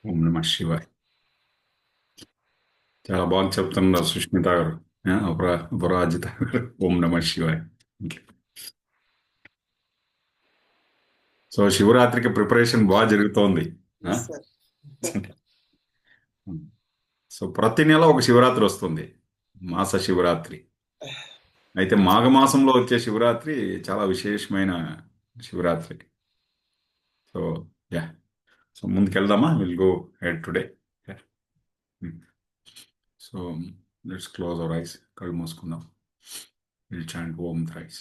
ఓం నమ శివాయ్. చాలా బాగా చెప్తున్నారు సుష్మిత గారు. అపరాజిత గారు. ఓం నమ శివాయ్. సో శివరాత్రికి ప్రిపరేషన్ బాగా జరుగుతోంది. ఆ? Yes sir. సో ప్రతి నెల ఒక శివరాత్రి వస్తుంది, మాస శివరాత్రి. అయితే మాఘమాసంలో వచ్చే శివరాత్రి చాలా విశేషమైన శివరాత్రి. సో యా, సో ముందుకెళ్దామా? Will go ahead today. So let's close our eyes. కళ్ళు మూసుకుందాం. Will chant Om thrice.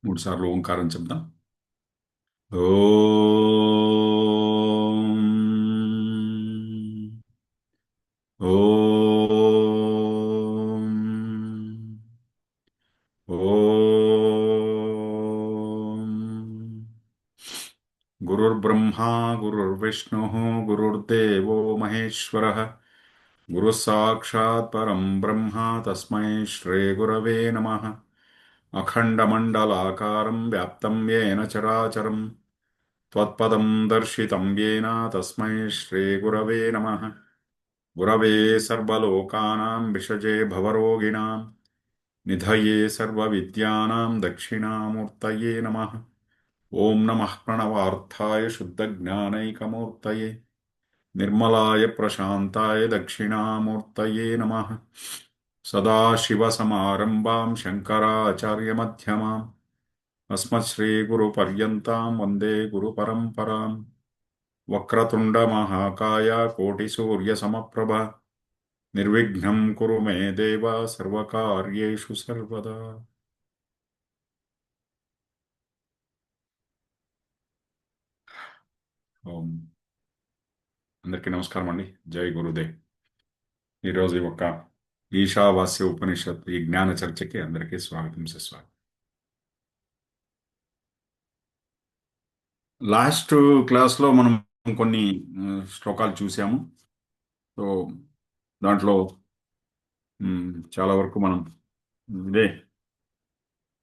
3 సార్లు ఓంకారం చెప్దాం. ఓం. ఓం. ఓం. గురుర్బ్రహ్మా గురుర్విష్ణుః గురుర్దేవో మహేశ్వరः గురుः సాక్షాత్ పరం బ్రహ్మ తస్మై శ్రీ గురవే నమః. అఖండమండలాకారం వ్యాప్తం యేన చరాచరం త్వత్పదం దర్శితం యేన తస్మై శ్రీ గురవే నమః. గురవే సర్వలోకానాం విషజే భవరోగిణాం నిధయే సర్వవిద్యానాం దక్షిణామూర్తయే నమః. ఓం నమః ప్రణవార్థాయ శుద్ధజ్ఞానైకమూర్తయే నిర్మలాయ ప్రశాంతాయ దక్షిణామూర్తయే నమః. సదాశివసమారంభాం శంకరాచార్యమధ్యమాం అస్మశ్రీగురుపర్యంతాం వందే గురుపరంపరాం. వక్రతుండమహాకాయ కోటిసూర్యసమప్రభ నిర్విఘ్నం కురు మే దేవ సర్వకార్యేషు సర్వదా. ఓం. అందరికీ నమస్కారం అండి. జై గురుదేవ్. ఈరోజు ఈ యొక్క ఈశావాస్య ఉపనిషత్తు ఈ జ్ఞాన చర్చకి అందరికీ స్వాగతం, సుస్వాగతం. లాస్ట్ క్లాస్లో మనం కొన్ని శ్లోకాలు చూసాము. సో దాంట్లో చాలా వరకు మనం ఇదే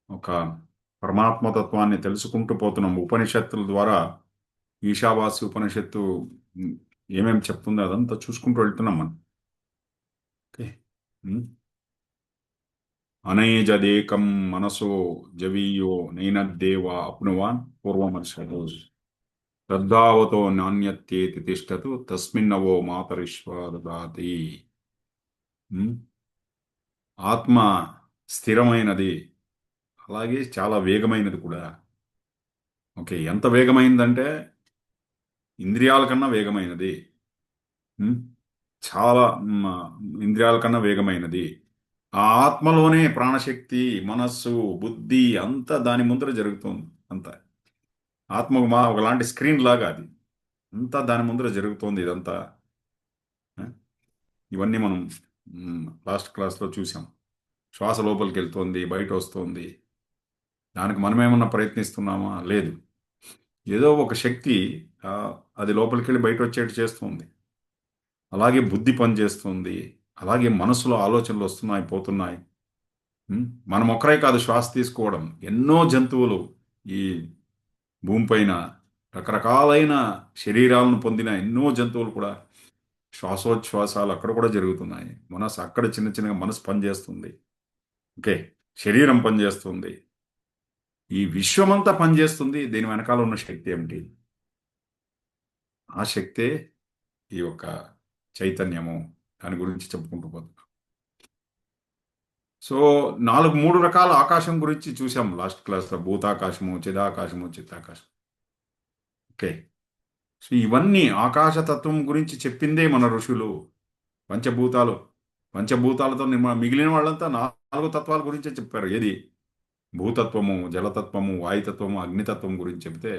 ఒక పరమాత్మతత్వాన్ని తెలుసుకుంటూ పోతున్నాం. ఉపనిషత్తుల ద్వారా ఈశావాస్య ఉపనిషత్తు ఉమ్, ఏమేమి చెప్తుందో అదంతా చూసుకుంటూ వెళ్తున్నాం మనం. ఓకే. అనైజదేకం మనసో జవీయో నైనద్దేవ అప్నువాన్ పూర్వమర్షతో శ్రద్ధావతో నాణ్యత్యేతి తిష్టతు తస్మిన్నవో మాతరిష్వా దదాతి. ఉమ్, ఆత్మ స్థిరమైనది, అలాగే చాలా వేగమైనది కూడా. ఓకే, ఎంత వేగమైందంటే ఇంద్రియాల కన్నా వేగమైనది. ఉమ్, చాలా ఇంద్రియాల కన్నా వేగమైనది. ఆ ఆత్మలోనే ప్రాణశక్తి, మనస్సు, బుద్ధి అంతా దాని ముందర జరుగుతుంది. అంతా ఆత్మకు ఒకలాంటి స్క్రీన్ లాగా అది అంతా దాని ముందర జరుగుతోంది ఇదంతా. ఆ? ఇవన్నీ మనం లాస్ట్ క్లాస్లో చూసాం. శ్వాస లోపలికి వెళ్తోంది, బయట వస్తుంది. దానికి మనమేమన్నా ప్రయత్నిస్తున్నామా? లేదు. ఏదో ఒక శక్తి ఆ, అది లోపలికి వెళ్ళి బయట వచ్చేట్టు చేస్తుంది. అలాగే బుద్ధి పనిచేస్తుంది. అలాగే మనసులో ఆలోచనలు వస్తున్నాయి, పోతున్నాయి. మనం ఒక్కరే కాదు శ్వాస తీసుకోవడం. ఎన్నో జంతువులు ఈ భూమిపైన రకరకాలైన శరీరాలను పొందిన ఎన్నో జంతువులు కూడా శ్వాసోచ్ఛ్వాసాలు అక్కడ కూడా జరుగుతున్నాయి. మనసు అక్కడ చిన్న చిన్నగా మనసు పనిచేస్తుంది. ఓకే, శరీరం పనిచేస్తుంది. ఈ విశ్వమంతా పనిచేస్తుంది. దీని వెనకాల ఉన్న శక్తి ఏమిటి? ఆ శక్తే ఈ యొక్క చైతన్యము. దాని గురించి చెప్పుకుంటూ పోతున్నాం. సో 3 రకాల ఆకాశం గురించి చూసాం లాస్ట్ క్లాస్లో. భూతాకాశము, చిదాకాశము, చిత్తాకాశం. ఓకే, సో ఇవన్నీ ఆకాశతత్వం గురించి చెప్పిందే మన ఋషులు. పంచభూతాలు, పంచభూతాలతో మిగిలిన వాళ్ళంతా 4 తత్వాల గురించే చెప్పారు. ఏది భూతత్వము, జలతత్వము, వాయుతత్వము, అగ్నితత్వం గురించి చెప్తే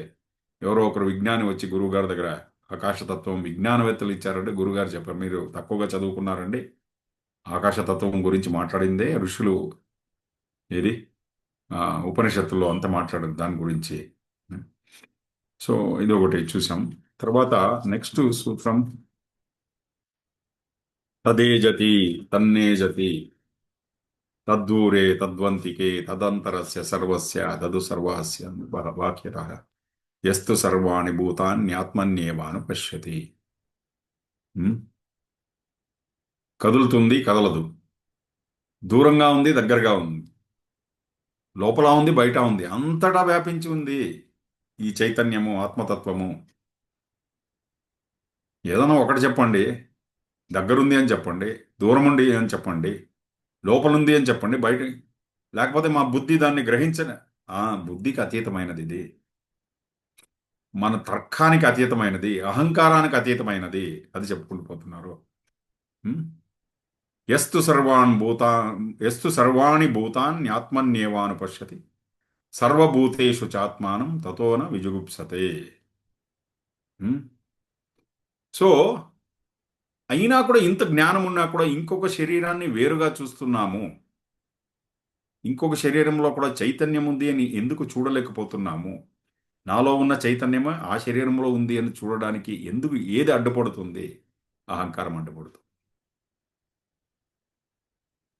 ఎవరో ఒకరు విజ్ఞాని వచ్చి గురువుగారి దగ్గర ఆకాశతత్వం విజ్ఞానవేత్తలు ఇచ్చారంటే గురుగారు చెప్పారు, మీరు తక్కువగా చదువుకున్నారండి, ఆకాశతత్వం గురించి మాట్లాడిందే ఋషులు. ఏది ఉపనిషత్తుల్లో అంతా మాట్లాడారు దాని గురించి. సో ఇది ఒకటి చూసాం. తర్వాత నెక్స్ట్ సూత్రం తదేజతి తన్నేజతి. తద్దూరే తద్వంతికే తదంతరస్య సర్వస్య తదు సర్వస్య వాక్యతః యస్తు సర్వాణి భూతాన్యాత్మన్యేవాను పశ్యతి. ఉమ్, కదులుతుంది కదలదు, దూరంగా ఉంది దగ్గరగా ఉంది, లోపల ఉంది బయట ఉంది, అంతటా వ్యాపించి ఉంది ఈ చైతన్యము ఆత్మతత్వము. ఏదైనా ఒకటి చెప్పండి, దగ్గరుంది అని చెప్పండి, దూరం ఉంది అని చెప్పండి, లోపలుంది అని చెప్పండి, బయట. లేకపోతే మా బుద్ధి దాన్ని గ్రహించని, బుద్ధికి అతీతమైనది ఇది, మన తర్కానికి అతీతమైనది, అహంకారానికి అతీతమైనది, అది చెప్పుకుంటూ పోతున్నారు. ఉమ్? యస్తు సర్వాణి భూతాన్యాత్మన్యేవాను పశ్యతి సర్వభూతేషు చాత్మానం తతోన విజుగుప్సతే. ఉమ్? సో అయినా కూడా ఇంత జ్ఞానం ఉన్నా కూడా ఇంకొక శరీరాన్ని వేరుగా చూస్తున్నాము, ఇంకొక శరీరంలో కూడా చైతన్యం ఉంది అని ఎందుకు చూడలేకపోతున్నాము? నాలో ఉన్న చైతన్యమే ఆ శరీరంలో ఉంది అని చూడడానికి ఎందుకు ఏది అడ్డుపడుతుంది? అహంకారం అడ్డుపడుతుంది.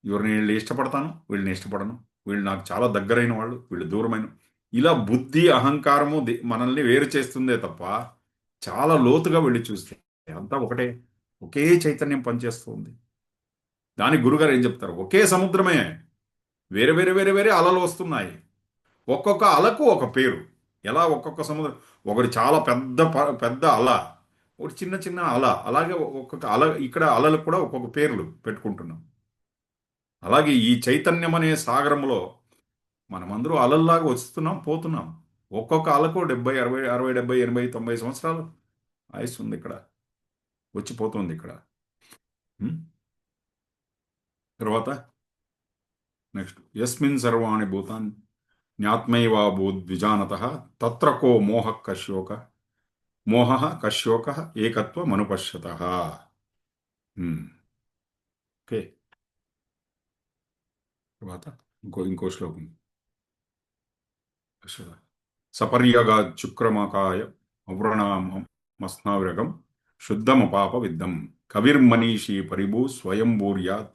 ఎవరిని వీళ్ళు ఇష్టపడతాను, వీళ్ళని ఇష్టపడను, వీళ్ళు నాకు చాలా దగ్గరైన వాళ్ళు, వీళ్ళు దూరమైన, ఇలా బుద్ధి అహంకారము మనల్ని వేరు చేస్తుందే తప్ప చాలా లోతుగా వెళ్ళి చూస్తే అంతా ఒకటే, ఒకే చైతన్యం పనిచేస్తుంది. దానికి గురుగారు ఏం చెప్తారు? ఒకే సముద్రమే, వేరే వేరే వేరే వేరే అలలు వస్తున్నాయి, ఒక్కొక్క అలకు ఒక పేరు. ఎలా ఒక్కొక్క సముద్రం, ఒకటి చాలా పెద్ద పెద్ద అల, ఒకటి చిన్న చిన్న అల, అలాగే ఒక్కొక్క అల, ఇక్కడ అలలకు కూడా ఒక్కొక్క పేర్లు పెట్టుకుంటున్నాం. అలాగే ఈ చైతన్యం అనే సాగరంలో మనమందరూ అలల్లాగా వస్తున్నాం పోతున్నాం. ఒక్కొక్క అలకు 70 60 60 70 80 90 సంవత్సరాలు ఆయుస్ ఉంది ఇక్కడ, వచ్చిపోతుంది ఇక్కడ. ఉం? తర్వాత నెక్స్ట్, యస్మిన్ సర్వాణి భూతాన్ని జ్ఞాత్మైవాభూద్విజానతః తత్ర కో మోహ కశ్యోక మోహ కశ్యోక ఏకత్వమనుపశ్యతః. ఓకే. తర్వాత ఇంకో శ్లోకం. సపర్యగా చుక్రమకాయ అవృణమస్నావిరగం శుద్ధమపాప విద్దం కవిర్మనీషి పరిభూ స్వయంభూర్యాత్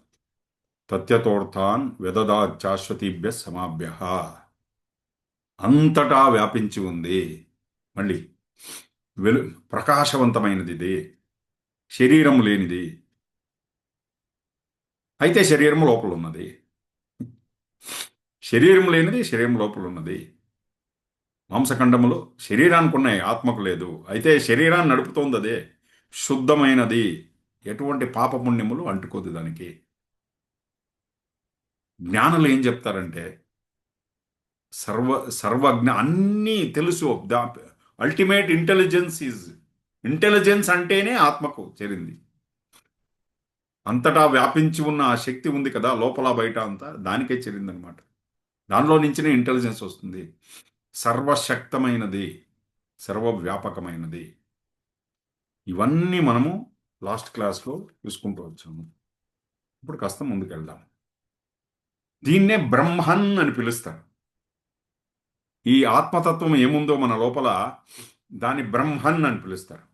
తత్యతోర్థాన్ వ్యదదాచాశ్వతీభ్య సమాభ్య. అంతటా వ్యాపించి ఉంది, మళ్ళీ వెలు ప్రకాశవంతమైనది ఇది, శరీరం లేనిది, అయితే శరీరం లోపల ఉన్నది. శరీరం లేనిది శరీరం లోపల ఉన్నది. మాంసఖండములు శరీరానికి ఉన్నాయి, ఆత్మకు లేదు. అయితే శరీరాన్ని నడుపుతోంది అదే, శుద్ధమైనది, ఎటువంటి పాపపుణ్యములు అంటుకోదు దానికి. జ్ఞానులు ఏం చెప్తారంటే సర్వజ్ఞ, అన్నీ తెలుసు. అల్టిమేట్ ఇంటెలిజెన్స్ అంటేనే ఆత్మకు చేరింది. అంతటా వ్యాపించి ఉన్న ఆ శక్తి ఉంది కదా, లోపల బయట అంతా దానికే చేరిందనమాట. దానిలో నుంచినే ఇంటెలిజెన్స్ వస్తుంది. సర్వశక్తమైనది, సర్వవ్యాపకమైనది. ఇవన్నీ మనము లాస్ట్ క్లాస్లో చూసుకుంటూ వచ్చాము. ఇప్పుడు కాస్త ముందుకెళ్దాం. దీన్నే బ్రహ్మన్ అని పిలుస్తారు. ఈ ఆత్మతత్వం ఏముందో మన లోపల దాన్ని బ్రహ్మన్ అని పిలుస్తారు.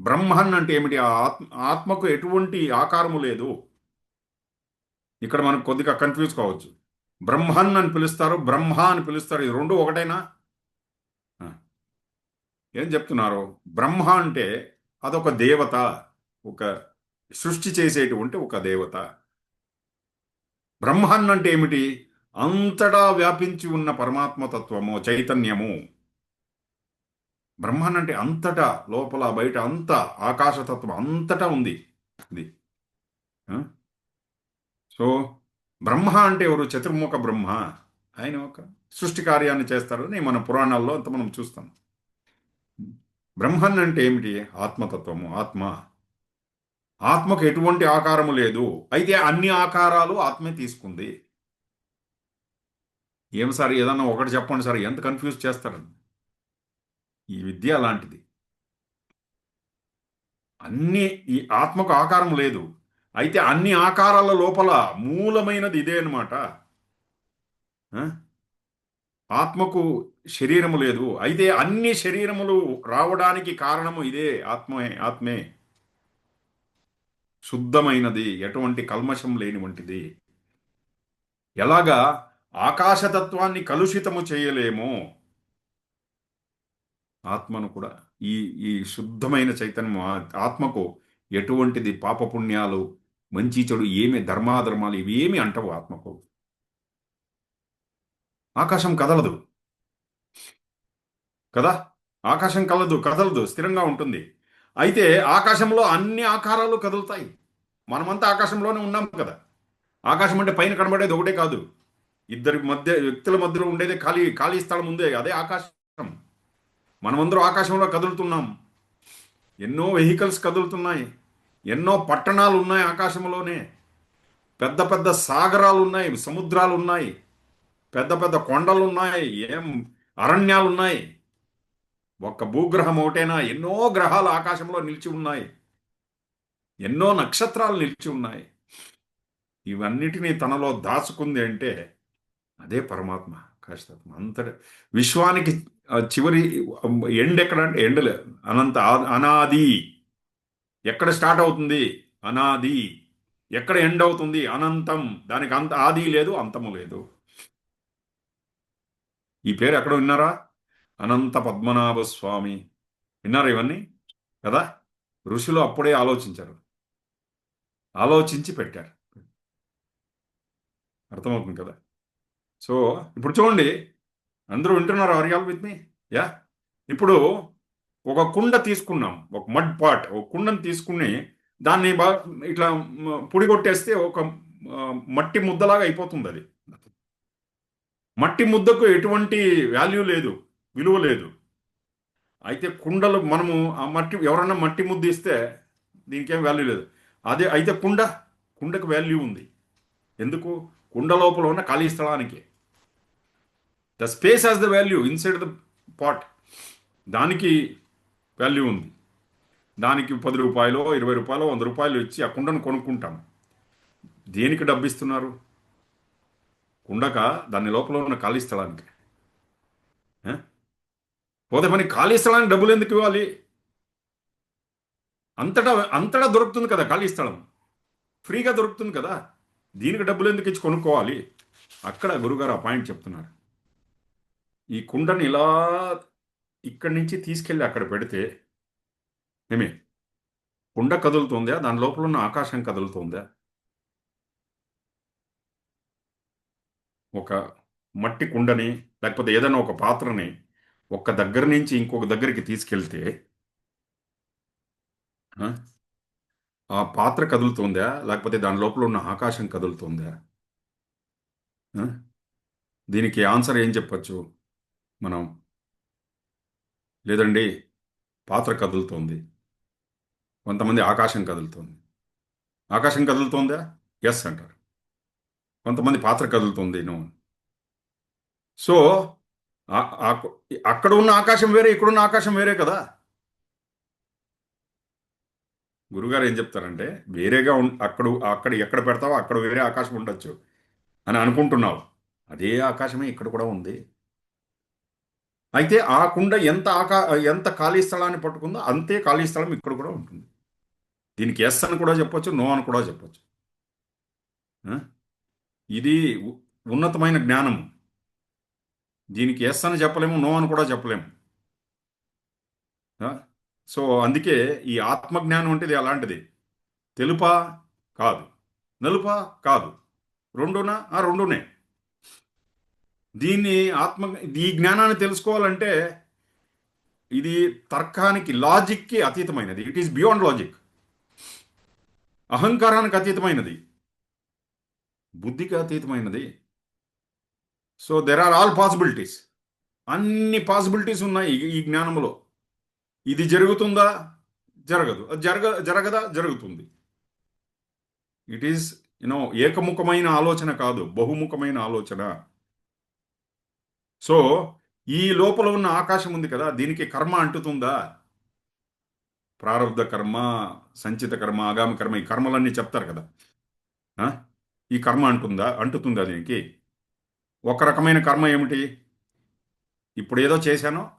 బ్రహ్మన్ అంటే ఏమిటి? ఆ ఆత్మకు ఎటువంటి ఆకారము లేదు. ఇక్కడ మనకు కొద్దిగా కన్ఫ్యూజ్ కావచ్చు. బ్రహ్మన్ అని పిలుస్తారు, బ్రహ్మ అని పిలుస్తారు, ఇది రెండు ఒకటేనా? ఏం చెప్తున్నారు? బ్రహ్మ అంటే అదొక దేవత, ఒక సృష్టి చేసేటువంటి ఒక దేవత. బ్రహ్మన్ అంటే ఏమిటి? అంతటా వ్యాపించి ఉన్న పరమాత్మతత్వము, చైతన్యము. బ్రహ్మన్ అంటే అంతటా, లోపల బయట అంతా, ఆకాశతత్వం అంతటా ఉంది ఇది. సో బ్రహ్మ అంటే ఎవరు? చతుర్ముఖ బ్రహ్మ. ఆయన ఒక సృష్టి కార్యాన్ని చేస్తారని మన పురాణాల్లో అంత మనం చూస్తాం. బ్రహ్మన్ అంటే ఏమిటి? ఆత్మతత్వము, ఆత్మ. ఆత్మకు ఎటువంటి ఆకారము లేదు, అయితే అన్ని ఆకారాలు ఆత్మే తీసుకుంది. ఏం సార్, ఏదన్నా ఒకటి చెప్పండి సార్, ఎంత కన్ఫ్యూజ్ చేస్తారని. ఈ విద్య అలాంటిది. అన్ని, ఈ ఆత్మకు ఆకారం లేదు, అయితే అన్ని ఆకారాల లోపల మూలమైనది ఇదే అనమాట. ఆత్మకు శరీరము లేదు, అయితే అన్ని శరీరములు రావడానికి కారణము ఇదే, ఆత్మే. శుద్ధమైనది, ఎటువంటి కల్మషం లేని వంటిది. ఎలాగా ఆకాశతత్వాన్ని కలుషితము చేయలేమో ఆత్మను కూడా, ఈ ఈ శుద్ధమైన చైతన్యం ఆత్మకు ఎటువంటిది పాపపుణ్యాలు, మంచి చెడు ఏమి ధర్మాధర్మాలు ఇవి ఏమి అంటవు ఆత్మకు. ఆకాశం కదలదు కదా, ఆకాశం కదలదు, స్థిరంగా ఉంటుంది. అయితే ఆకాశంలో అన్ని ఆకారాలు కదులుతాయి. మనమంతా ఆకాశంలోనే ఉన్నాం కదా. ఆకాశం అంటే పైన కనబడేది ఒకటే కాదు, ఇద్దరి మధ్య వ్యక్తుల మధ్యలో ఉండేదే ఖాళీ ఖాళీ స్థలం ఉందే, అదే ఆకాశం. మనమందరం ఆకాశంలో కదులుతున్నాం. ఎన్నో వెహికల్స్ కదులుతున్నాయి. ఎన్నో పట్టణాలు ఉన్నాయి ఆకాశంలోనే. పెద్ద పెద్ద సాగరాలు ఉన్నాయి, సముద్రాలు ఉన్నాయి, పెద్ద పెద్ద కొండలు ఉన్నాయి, ఏం అరణ్యాలు ఉన్నాయి. ఒక్క భూగ్రహం ఒకటేనా, ఎన్నో గ్రహాలు ఆకాశంలో నిలిచి ఉన్నాయి, ఎన్నో నక్షత్రాలు నిలిచి ఉన్నాయి. ఇవన్నిటినీ తనలో దాచుకుంది అంటే అదే పరమాత్మ కాశతత్వం. అంతటి విశ్వానికి చివరి ఎండ్ ఎక్కడ అంటే ఎండ్ లేదు, అనంత అనాది. ఎక్కడ స్టార్ట్ అవుతుంది? అనాది. ఎక్కడ ఎండ్ అవుతుంది? అనంతం. దానికి అంత ఆది లేదు, అంతము లేదు. ఈ పేరు ఎక్కడ విన్నారా? అనంత పద్మనాభ స్వామి. విన్నారా ఇవన్నీ? కదా. ఋషులు అప్పుడే ఆలోచించారు, ఆలోచించి పెట్టారు. అర్థమవుతుంది కదా. సో ఇప్పుడు చూడండి, అందరూ వింటున్నారు. Are you all with me? Yeah. ఇప్పుడు ఒక కుండ తీసుకున్నాం, ఒక మడ్ పాట్, ఒక కుండను తీసుకుని దాన్ని బాగా ఇట్లా పొడి కొట్టేస్తే ఒక మట్టి ముద్దలాగా అయిపోతుంది అది. మట్టి ముద్దకు ఎటువంటి వాల్యూ లేదు, విలువ లేదు. అయితే కుండలు మనము ఆ మట్టి, ఎవరన్నా మట్టి ముద్ద ఇస్తే దీనికి ఏం వాల్యూ లేదు. అదే అయితే కుండకు వాల్యూ ఉంది. ఎందుకు? కుండ లోపల ఉన్న ఖాళీ స్థలానికి. The space has the value inside the pot. దానికి వాల్యూ ఉంది. దానికి 10 రూపాయలు, 20 రూపాయలు, 100 రూపాయలు ఇచ్చి ఆ కుండను కొనుక్కుంటాం. దేనికి డబ్బు ఇస్తున్నారు? కుండక, దాని లోపల ఉన్న ఖాళీ స్థలానికి. ఆ? పోతే పని ఖాళీ స్థలానికి డబ్బులు ఎందుకు ఇవ్వాలి? అంతటా అంతటా దొరుకుతుంది కదా ఖాళీ స్థలం, ఫ్రీగా దొరుకుతుంది కదా. దీనికి డబ్బులు ఎందుకు ఇచ్చి కొనుక్కోవాలి? అక్కడ గురుగారు ఆ పాయింట్ చెప్తున్నారు. ఈ కుండని ఇలా ఇక్కడి నుంచి తీసుకెళ్ళి అక్కడ పెడితే ఏమే, కుండ కదులుతుందా? దాని లోపల ఉన్న ఆకాశం కదులుతుందా? ఒక మట్టి కుండని, లేకపోతే ఏదైనా ఒక పాత్రని ఒక దగ్గర నుంచి ఇంకొక దగ్గరికి తీసుకెళ్తే ఆ, ఆ పాత్ర కదులుతుందా, లేకపోతే దాని లోపల ఉన్న ఆకాశం కదులుతుందా? ఆ? దీనికి ఆన్సర్ ఏం చెప్పచ్చు మనం? లేదండి, పాత్ర కదులుతోంది. కొంతమంది ఆకాశం కదులుతోంది. ఆకాశం కదులుతోందా? ఎస్ అంటారు. కొంతమంది పాత్ర కదులుతుంది నో. సో ఆ- ఆ- అక్కడ ఉన్న ఆకాశం వేరే, ఇక్కడున్న ఆకాశం వేరే కదా. గురుగారు ఏం చెప్తారంటే, వేరేగా అక్కడ అక్కడ ఎక్కడ పెడతావో అక్కడ వేరే ఆకాశం ఉండొచ్చు అని అనుకుంటున్నావు. అదే ఆకాశమే ఇక్కడ కూడా ఉంది. అయితే ఆ కుండ ఎంత ఖాళీ స్థలాన్ని పట్టుకుందో అంతే ఖాళీ స్థలం ఇక్కడ కూడా ఉంటుంది. దీనికి ఎస్ అని కూడా చెప్పొచ్చు, నో అని కూడా చెప్పొచ్చు. ఆ? ఇది ఉన్నతమైన జ్ఞానం. దీనికి ఎస్ అని చెప్పలేము, నో అని కూడా చెప్పలేము. ఆ? సో అందుకే ఈ ఆత్మజ్ఞానం అంటే ఇది అలాంటిది. తెలుపా? కాదు. నలుపా? కాదు. రెండునా? రెండునే. దీన్ని ఆత్మ, ఈ జ్ఞానాన్ని తెలుసుకోవాలంటే ఇది తర్కానికి, లాజిక్కి అతీతమైనది. It is beyond logic. అహంకారానికి అతీతమైనది, బుద్ధికి అతీతమైనది. So there are all possibilities. అన్ని పాసిబిలిటీస్ ఉన్నాయి ఈ జ్ఞానంలో. ఇది జరుగుతుందా? జరగదు. అది జరగదా? జరుగుతుంది. ఇట్ ఈస్ ఏకముఖమైన ఆలోచన కాదు, బహుముఖమైన ఆలోచన. సో ఈ లోపల ఉన్న ఆకాశం ఉంది కదా, దీనికి కర్మ అంటుతుందా? ప్రారబ్ధ కర్మ, సంచిత కర్మ, ఆగామి కర్మ, ఈ కర్మలన్నీ చెప్తారు కదా. ఆ? ఈ కర్మ అంటుతుందా దీనికి? ఒక రకమైన కర్మ ఏమిటి? ఇప్పుడు ఏదో చేశానో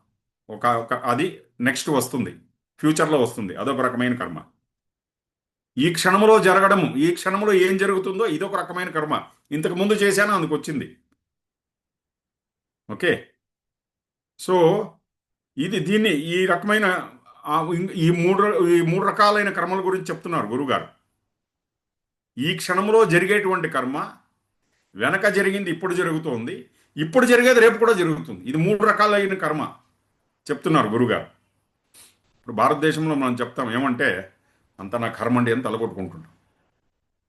అది నెక్స్ట్ వస్తుంది, ఫ్యూచర్లో వస్తుంది, అదొక రకమైన కర్మ. ఈ క్షణంలో జరగడము, ఈ క్షణంలో ఏం జరుగుతుందో ఇదొక రకమైన కర్మ. ఇంతకు ముందు చేశాను అందుకు వచ్చింది. ఓకే. సో దీన్ని ఈ రకమైన ఈ మూడు రకాలైన కర్మల గురించి చెప్తున్నారు గురుగారు. ఈ క్షణంలో జరిగేటువంటి కర్మ, వెనక జరిగింది ఇప్పుడు జరుగుతోంది, ఇప్పుడు జరిగేది రేపు కూడా జరుగుతుంది. ఇది మూడు రకాలైన కర్మ చెప్తున్నారు గురుగారు. ఇప్పుడు భారతదేశంలో మనం చెప్తాం ఏమంటే, అంత నా కర్మ అండి అని తలకొట్టుకుంటుంటాం.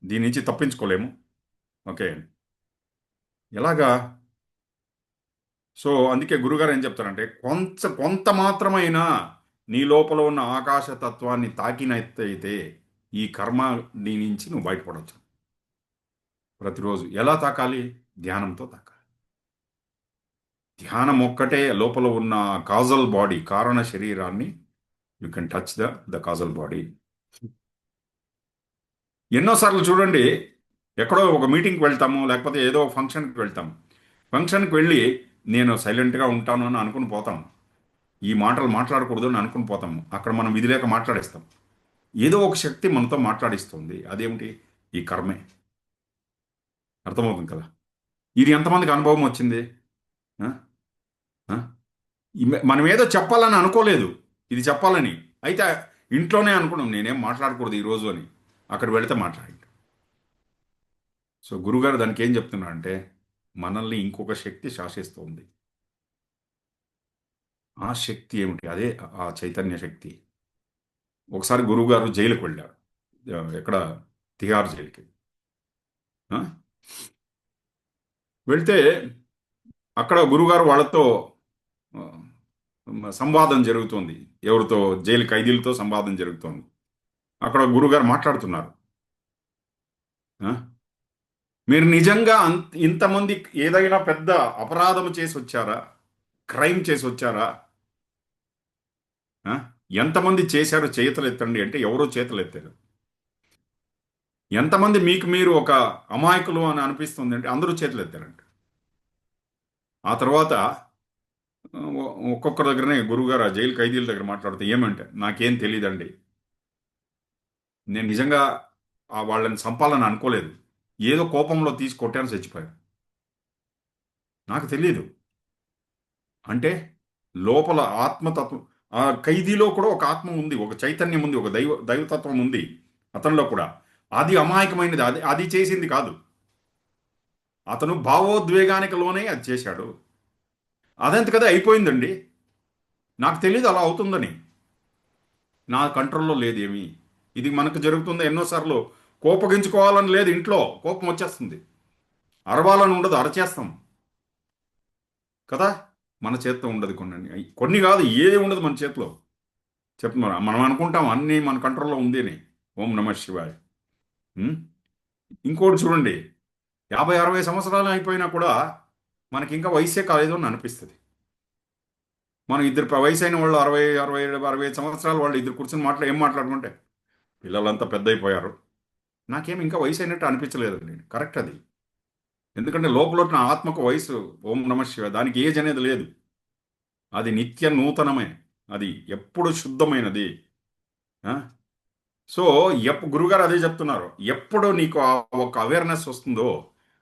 దీని నుంచి తప్పించుకోలేము. ఓకే. ఎలాగా? సో అందుకే గురుగారు ఏం చెప్తారంటే, కొంత మాత్రమైనా నీ లోపల ఉన్న ఆకాశ తత్వాన్ని తాకినట్టయితే ఈ కర్మ నీ నుంచి నువ్వు బయటపడవచ్చు. ప్రతిరోజు ఎలా తాకాలి? ధ్యానంతో తాకాలి. ధ్యానం ఒక్కటే లోపల ఉన్న కాజల్ బాడీ, కారణ శరీరాన్ని you can touch the causal body. ఎన్నోసార్లు చూడండి, ఎక్కడో ఒక మీటింగ్కి వెళ్తాము, లేకపోతే ఏదో ఫంక్షన్కి వెళ్తాము. ఫంక్షన్కి వెళ్ళి నేను సైలెంట్గా ఉంటాను అని అనుకుని పోతాం. ఈ మాటలు మాట్లాడకూడదు అని అనుకుని పోతాము. అక్కడ మనం విధి లేక మాట్లాడేస్తాం. ఏదో ఒక శక్తి మనతో మాట్లాడిస్తుంది. అదేమిటి? ఈ కర్మే. అర్థమవుతుంది కదా? ఇది ఎంతమందికి అనుభవం వచ్చింది? ఆ? ఆ? మనం ఏదో చెప్పాలని అనుకోలేదు, ఇది చెప్పాలని. అయితే ఇంట్లోనే అనుకున్నాం నేనేం మాట్లాడకూడదు ఈరోజు అని. అక్కడ వెళితే మాట్లాడి. సో గురుగారు దానికి ఏం చెప్తున్నా అంటే, మనల్ని ఇంకొక శక్తి శాసిస్తుంది. ఆ శక్తి ఏమిటి? అదే ఆ చైతన్య శక్తి. ఒకసారి గురువుగారు జైలుకు వెళ్ళారు. ఎక్కడ? తిహార్ జైలుకి. ఆ? వెళ్తే అక్కడ గురుగారు వాళ్ళతో ఆ, సంవాదం జరుగుతోంది. ఎవరితో? జైలు ఖైదీలతో సంవాదం జరుగుతోంది. అక్కడ గురుగారు మాట్లాడుతున్నారు. ఆ? మీరు నిజంగా ఇంతమంది ఏదైనా పెద్ద అపరాధం చేసి వచ్చారా? క్రైమ్ చేసి వచ్చారా? ఆ? ఎంతమంది చేశారో చేతులు ఎత్తండి అంటే ఎవరో చేతులు ఎత్తారు. ఎంతమంది మీకు మీరు ఒక అమాయకులు అని అనిపిస్తుంది అంటే అందరూ చేతులు ఎత్తారంట. ఆ తర్వాత ఒక్కొక్కరి దగ్గరనే గురువుగారు ఆ జైలు ఖైదీల దగ్గర మాట్లాడితే ఏమంటే, నాకేం తెలియదండి, నేను నిజంగా వాళ్ళని చంపాలని అనుకోలేదు, ఏదో కోపంలో తీసి కొట్టాను, చచ్చిపోయారు, నాకు తెలియదు. అంటే లోపల ఆత్మతత్వం, ఆ ఖైదీలో కూడా ఒక ఆత్మ ఉంది, ఒక చైతన్యం ఉంది, ఒక దైవతత్వం ఉంది అతనిలో కూడా. అది అమాయకమైనది, అది అది చేసింది కాదు. అతను భావోద్వేగానికి లోనే అది చేశాడు. అదంత కదా అయిపోయిందండి. నాకు తెలియదు అలా అవుతుందని. నా కంట్రోల్లో లేదు ఏమీ. ఇది మనకు జరుగుతుంది ఎన్నోసార్లు. కోపగించుకోవాలని లేదు, ఇంట్లో కోపం వచ్చేస్తుంది, అరవాలని ఉండదు, అరచేస్తాం కదా. మన చేత్తో ఉండదు కొన్ని, కొన్ని కాదు, ఏది ఉండదు మన చేతిలో. చెప్తున్నా, మనం అనుకుంటాం అన్నీ మన కంట్రోల్లో ఉంది అని. ఓం నమ శివాయ. ఉం? ఇంకోటి చూడండి, 50-60 సంవత్సరాలు అయిపోయినా కూడా మనకి ఇంకా వయసే కాలేదు అని అనిపిస్తుంది. మనం ఇద్దరు వయసు అయిన వాళ్ళు 60-65 సంవత్సరాలు వాళ్ళు ఇద్దరు కూర్చొని ఏం మాట్లాడుకుంటే, పిల్లలంతా పెద్ద అయిపోయారు, నాకేం ఇంకా వయసు అయినట్టు అనిపించలేదండి. కరెక్ట్ అది. ఎందుకంటే లోపల ఉన్న ఆత్మకు వయసు, ఓం నమ శివ, దానికి ఏజ్ అనేది లేదు. అది నిత్య నూతనమే, అది ఎప్పుడు శుద్ధమైనది. ఆ? సో గురుగారు అదే చెప్తున్నారు. ఎప్పుడు నీకు ఆ ఒక అవేర్నెస్ వస్తుందో,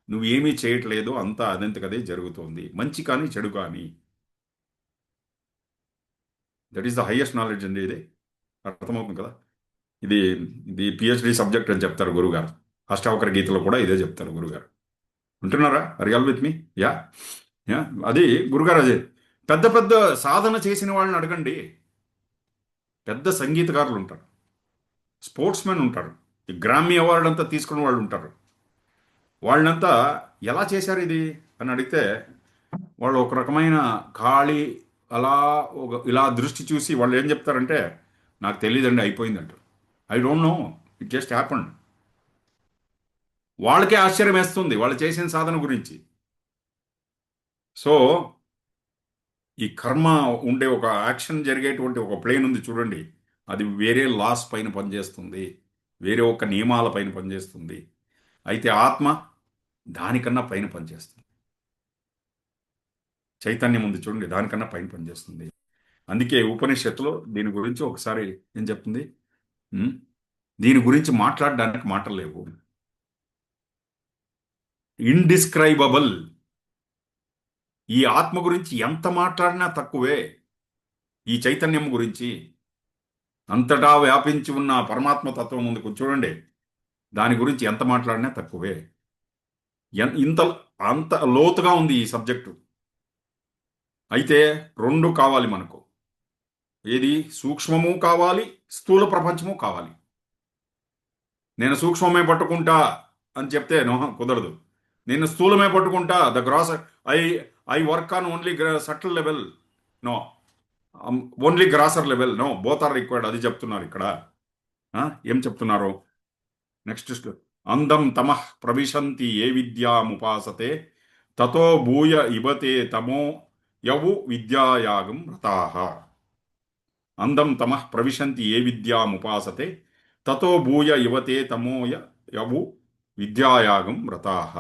నువ్వు ఏమీ చేయట్లేదు, అంతా అదంతకదే జరుగుతోంది, మంచి కానీ చెడు కానీ. That is the highest knowledge అండి ఇది. అర్థమవుతుంది కదా? ఇది ఇది పిహెచ్డి సబ్జెక్ట్ అని చెప్తారు గురుగారు. అష్టావకర గీతలో కూడా ఇదే చెప్తారు గురుగారు. ఉంటున్నారా? Are with me? Yeah. Yeah. అది గురుగారు అదే. పెద్ద పెద్ద సాధన చేసిన వాళ్ళని అడగండి. పెద్ద సంగీతకారులు ఉంటారు, స్పోర్ట్స్ మెన్ ఉంటారు, ఈ గ్రామీ అవార్డు అంతా తీసుకున్న వాళ్ళు ఉంటారు. వాళ్ళంతా ఎలా చేశారు ఇది అని అడిగితే, వాళ్ళు ఒక రకమైన ఖాళీ, అలా ఇలా దృష్టి చూసి వాళ్ళు ఏం చెప్తారంటే, నాకు తెలియదండి అయిపోయిందంటారు. I don't know, it just happen. వాళ్ళకే ఆశ్చర్యం వేస్తుంది వాళ్ళు చేసిన సాధన గురించి. సో ఈ కర్మ ఉండే ఒక యాక్షన్ జరిగేటువంటి ఒక ప్లేన్ ఉంది చూడండి, అది వేరే లాస్ పైన పనిచేస్తుంది, వేరే ఒక నియమాల పైన పనిచేస్తుంది. అయితే ఆత్మ దానికన్నా పైన పనిచేస్తుంది. చైతన్యం ఉంది చూడండి, దానికన్నా పైన పనిచేస్తుంది. అందుకే ఉపనిషత్తులో దీని గురించి ఒకసారి ఏం చెప్తుంది? ఉం? దీని గురించి మాట్లాడడానికి మాటలు లేవు. ఇండిస్క్రైబబుల్. ఈ ఆత్మ గురించి ఎంత మాట్లాడినా తక్కువే. ఈ చైతన్యం గురించి అంతటా వ్యాపించి ఉన్న పరమాత్మ తత్వం ముందుకు చూడండి, దాని గురించి ఎంత మాట్లాడినా తక్కువే. ఇంత అంత లోతుగా ఉంది ఈ సబ్జెక్టు. అయితే రెండు కావాలి మనకు. ఏది? సూక్ష్మము కావాలి, స్థూల ప్రపంచము కావాలి. నేను సూక్ష్మమే పట్టుకుంటా అని చెప్తే నో, కుదరదు. నేను స్థూలమే పట్టుకుంటా, the gross, I I work on only subtle level, no. Only grosser level, no, both are required. అది చెప్తున్నారు ఇక్కడ. ఏం చెప్తున్నారు నెక్స్ట్? అందం తమః ప్రవిశంతి ఏ విద్యాముపాసతే తతో భూయ ఇబతే తమో యవు విద్యాయాగం రతాః. అందం తమః ప్రవిశంతి ఏ విద్యాముపాసతే తతో భూయ ఇవతే తమోయ యవు విద్యాయాగం రతాః.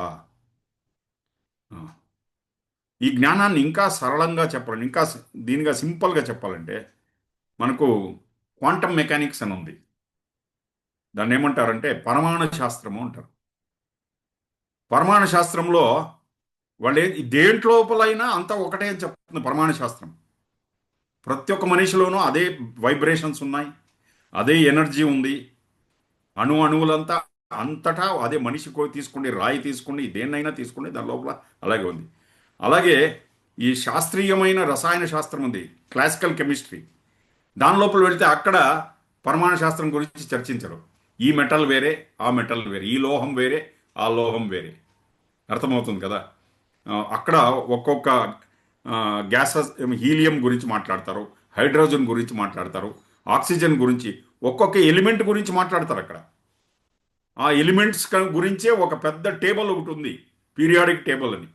ఈ జ్ఞానాన్ని ఇంకా సరళంగా చెప్పాలంటే, ఇంకా దీనిగా సింపుల్గా చెప్పాలంటే, మనకు క్వాంటమ్ మెకానిక్స్ అని ఉంది. దాన్ని ఏమంటారంటే పరమాణు శాస్త్రము అంటారు. పరమాణు శాస్త్రంలో వాళ్ళు దేంట్లోపలైనా అంతా ఒకటే అని చెప్తుంది పరమాణు శాస్త్రం. ప్రతి ఒక్క మనిషిలోనూ అదే వైబ్రేషన్స్ ఉన్నాయి, అదే ఎనర్జీ ఉంది. అణువులంతా అంతటా అదే. మనిషి తీసుకోండి, రాయి తీసుకోండి, దేన్నైనా తీసుకోండి, దాని లోపల అలాగే ఉంది. అలాగే ఈ శాస్త్రీయమైన రసాయన శాస్త్రం ఉంది, క్లాసికల్ కెమిస్ట్రీ. దాని లోపల వెళితే అక్కడ పరమాణు శాస్త్రం గురించి చర్చించరు. ఈ మెటల్ వేరే, ఆ మెటల్ వేరే, ఈ లోహం వేరే, ఆ లోహం వేరే. అర్థమవుతుంది కదా? అక్కడ ఒక్కొక్క గ్యాసెస్, హీలియం గురించి మాట్లాడతారు, హైడ్రోజన్ గురించి మాట్లాడతారు, ఆక్సిజన్ గురించి, ఒక్కొక్క ఎలిమెంట్ గురించి మాట్లాడతారు అక్కడ. ఆ ఎలిమెంట్స్ గురించే ఒక పెద్ద టేబుల్ ఒకటి ఉంది, పీరియాడిక్ టేబుల్ అని.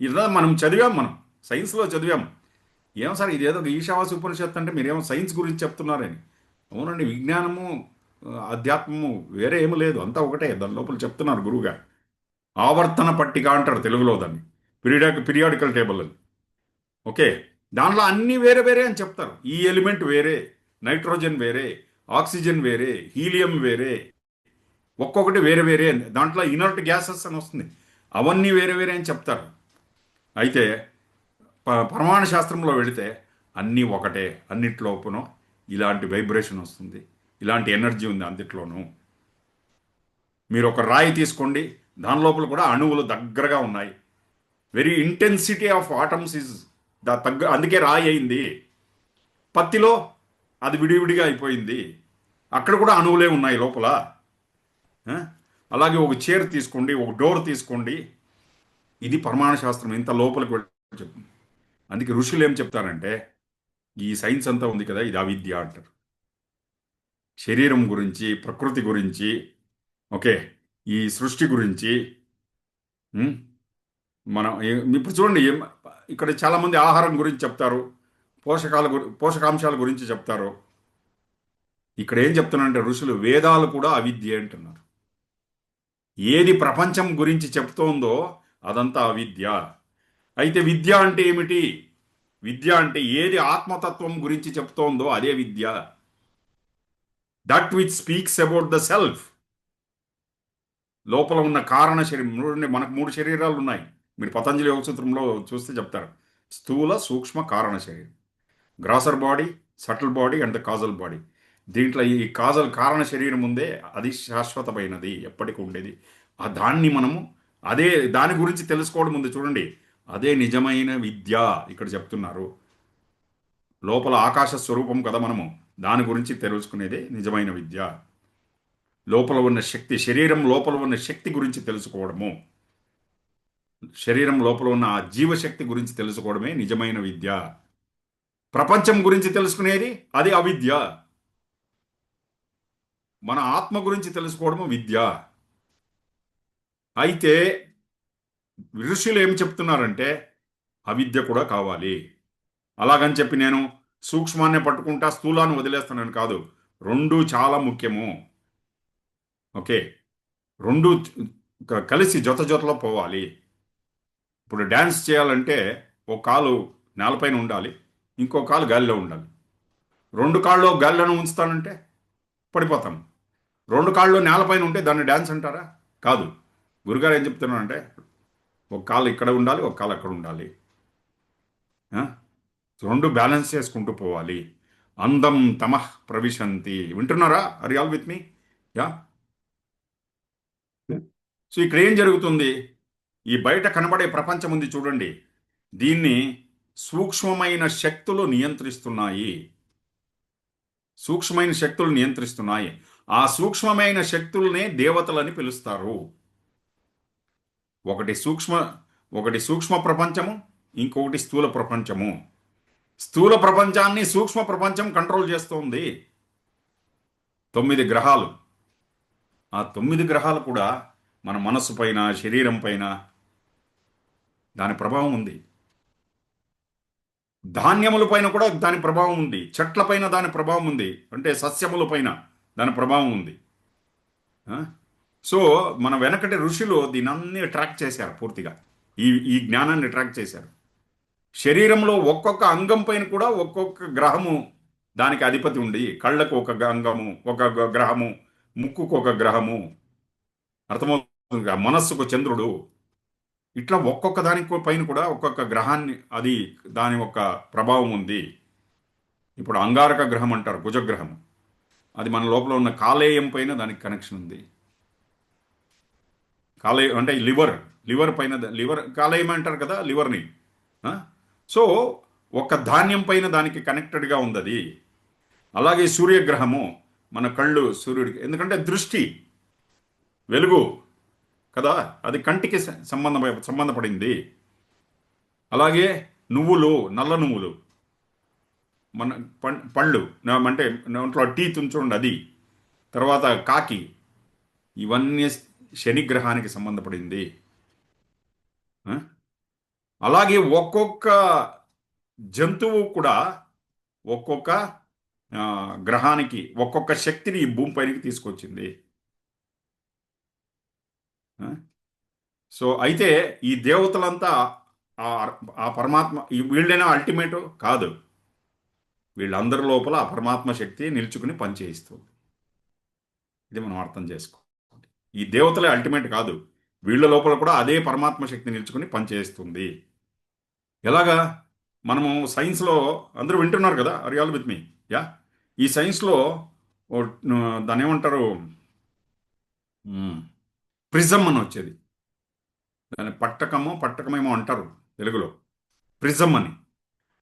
ఇలా మనం చదివాం, మనం సైన్స్లో చదివాం. ఏం సార్ ఇదేదో ఈశావాసి ఉపనిషత్తు అంటే మీరేమో సైన్స్ గురించి చెప్తున్నారని. అవునండి, విజ్ఞానము అధ్యాత్మము వేరే ఏమీ లేదు, అంతా ఒకటే. దాని లోపల చెప్తున్నారు గురువుగారు. ఆవర్తన పట్టిక అంటారు తెలుగులో దాన్ని, పీరియాడికల్ టేబుల్ అని. ఓకే, దాంట్లో అన్నీ వేరే వేరే అని చెప్తారు. ఈ ఎలిమెంట్ వేరే, నైట్రోజన్ వేరే, ఆక్సిజన్ వేరే, హీలియం వేరే, ఒక్కొక్కటి వేరే వేరే అని. దాంట్లో ఇనర్ట్ గ్యాసెస్ అని వస్తుంది, అవన్నీ వేరే వేరే అని చెప్తారు. అయితే పరమాణు శాస్త్రంలో వెళితే అన్నీ ఒకటే, అన్నిట్లోపునో ఇలాంటి వైబ్రేషన్ వస్తుంది, ఇలాంటి ఎనర్జీ ఉంది అందిట్లోనూ. మీరు ఒక రాయి తీసుకోండి, దాని లోపల కూడా అణువులు దగ్గరగా ఉన్నాయి. Very intensity of atoms is అందుకే రాయి అయింది. పత్తిలో అది విడివిడిగా అయిపోయింది, అక్కడ కూడా అణువులే ఉన్నాయి లోపల. అలాగే ఒక చైర్ తీసుకోండి, ఒక డోర్ తీసుకోండి, ఇది పరమాణు శాస్త్రం ఇంత లోపలికి చెప్తుంది. అందుకే ఋషులు ఏం చెప్తారంటే, ఈ సైన్స్ అంతా ఉంది కదా, ఇది అవిద్య అంటారు. శరీరం గురించి, ప్రకృతి గురించి, ఓకే, ఈ సృష్టి గురించి మనం ఇప్పుడు చూడండి, ఇక్కడ చాలామంది ఆహారం గురించి చెప్తారు, పోషకాంశాల గురించి చెప్తారు. ఇక్కడ ఏం చెప్తున్నారంటే ఋషులు, వేదాలు కూడా అవిద్య అంటున్నారు. ఏది ప్రపంచం గురించి చెప్తోందో అదంతా అవిద్య. అయితే విద్య అంటే ఏమిటి? విద్య అంటే ఏది ఆత్మతత్వం గురించి చెప్తోందో అదే విద్య. That which speaks about the self. లోపల ఉన్న కారణ శరీరం. మనకు 3 శరీరాలు ఉన్నాయి. మీరు పతంజలి యోగ సూత్రంలో చూస్తే చెప్తారు, స్థూల, సూక్ష్మ, కారణ శరీరం. Grosser body, subtle body and the causal body. దీంట్లో ఈ కారణ శరీరం ఉందే, అది శాశ్వతమైనది, ఎప్పటికీ ఉండేది. దాన్ని మనము అదే దాని గురించి తెలుసుకోవడం ఉంది చూడండి, అదే నిజమైన విద్య ఇక్కడ చెప్తున్నారు. లోపల ఆకాశ స్వరూపం కదా మనము, దాని గురించి తెలుసుకునేదే నిజమైన విద్య. లోపల ఉన్న శక్తి, శరీరం లోపల ఉన్న శక్తి గురించి తెలుసుకోవడము, శరీరం లోపల ఉన్న ఆ జీవశక్తి గురించి తెలుసుకోవడమే నిజమైన విద్య. ప్రపంచం గురించి తెలుసుకునేది అది అవిద్య. మన ఆత్మ గురించి తెలుసుకోవడము విద్య. అయితే ఋషులు ఏం చెప్తున్నారంటే అవిద్య కూడా కావాలి. అలాగని చెప్పి నేను సూక్ష్మాన్ని పట్టుకుంటా, స్థూలాన్ని వదిలేస్తానని కాదు. రెండు చాలా ముఖ్యము. ఓకే, రెండు కలిసి జొతలో పోవాలి. ఇప్పుడు డ్యాన్స్ చేయాలంటే ఒక కాలు నేలపైన ఉండాలి, ఇంకో కాలు గాలిలో ఉండాలి. 2 కాళ్ళు గాలిలోనే ఉంచుతానంటే పడిపోతాం. రెండు కాళ్ళు నేలపైన ఉంటే దాన్ని డ్యాన్స్ అంటారా? కాదు. గురుగారు ఏం చెప్తున్నారంటే ఒక కాలు ఇక్కడ ఉండాలి, ఒక కాలు అక్కడ ఉండాలి. ఆ? రెండు బ్యాలెన్స్ చేసుకుంటూ పోవాలి. అందం తమః ప్రవిశంతి. వింటున్నారా? Are all with me? Yeah. So ఇక్కడ ఏం జరుగుతుంది? ఈ బయట కనబడే ప్రపంచం ఉంది చూడండి. దీన్ని సూక్ష్మమైన శక్తులు నియంత్రిస్తున్నాయి. సూక్ష్మమైన శక్తులు నియంత్రిస్తున్నాయి. ఆ సూక్ష్మమైన శక్తుల్నే దేవతలని పిలుస్తారు. ఒకటి సూక్ష్మ ఒకటి సూక్ష్మ ప్రపంచము, ఇంకొకటి స్థూల ప్రపంచము. స్థూల ప్రపంచాన్ని సూక్ష్మ ప్రపంచం కంట్రోల్ చేస్తోంది. 9 గ్రహాలు. ఆ 9 గ్రహాలు కూడా మన మనస్సు పైన, శరీరం పైన దాని ప్రభావం ఉంది. ధాన్యముల పైన కూడా దాని ప్రభావం ఉంది. చెట్ల పైన దాని ప్రభావం ఉంది. అంటే సస్యముల పైన దాని ప్రభావం ఉంది. ఆ? సో మన వెనకటి ఋషులు దీనన్ని ట్రాక్ చేశారు పూర్తిగా. ఈ ఈ జ్ఞానాన్ని ట్రాక్ చేశారు. శరీరంలో ఒక్కొక్క అంగం పైన కూడా ఒక్కొక్క గ్రహము దానికి అధిపతి ఉండి, కళ్ళకు ఒక అంగము, ఒక గ్రహము, ముక్కుకు ఒక గ్రహము, అర్థమవుతుంది. మనస్సుకు చంద్రుడు. ఇట్లా ఒక్కొక్క దానికి పైన కూడా ఒక్కొక్క గ్రహాన్ని అది దాని యొక్క ప్రభావం ఉంది. ఇప్పుడు అంగారక గ్రహం అంటారు, కుజగ్రహం. అది మన లోపల ఉన్న కాలేయం పైన దానికి కనెక్షన్ ఉంది. కాలేయం అంటే లివర్. లివర్ పైన లివర్ కాలేయం అంటారు కదా లివర్ని. ఆ? సో ఒక ధాన్యం పైన దానికి కనెక్టెడ్గా ఉంది అది. అలాగే సూర్యగ్రహము మన కళ్ళు సూర్యుడికి, ఎందుకంటే దృష్టి వెలుగు కదా, అది కంటికి సంబంధపడింది. అలాగే నువ్వులు, నల్ల నువ్వులు, మన పళ్ళు అంటే నోట్లో టీత్ ఉంచుండి అది. తర్వాత కాకి, ఇవన్నీ శనిగ్రహానికి సంబంధపడింది. ఆ? అలాగే ఒక్కొక్క జంతువు కూడా ఒక్కొక్క గ్రహానికి ఒక్కొక్క శక్తిని ఈ భూమిపైకి తీసుకొచ్చింది. ఆ? సో అయితే ఈ దేవతలంతా ఆ ఆ పరమాత్మ వీళ్ళైనా అల్టిమేట్ కాదు. వీళ్ళందరి లోపల ఆ పరమాత్మ శక్తి నిలుచుకుని పనిచేయిస్తుంది. ఇది మనం అర్థం చేసుకో. ఈ దేవతలే అల్టిమేట్ కాదు. వీళ్ళ లోపల కూడా అదే పరమాత్మ శక్తి నిలుచుకుని పనిచేస్తుంది. ఎలాగా? మనము సైన్స్లో అందరూ వింటున్నారు కదా, are you all with me? Yeah. ఈ సైన్స్లో దాన్ని ఏమంటారు, ప్రిజం అని వచ్చేది. దాని పట్టకమేమో అంటారు తెలుగులో. ప్రిజం అని.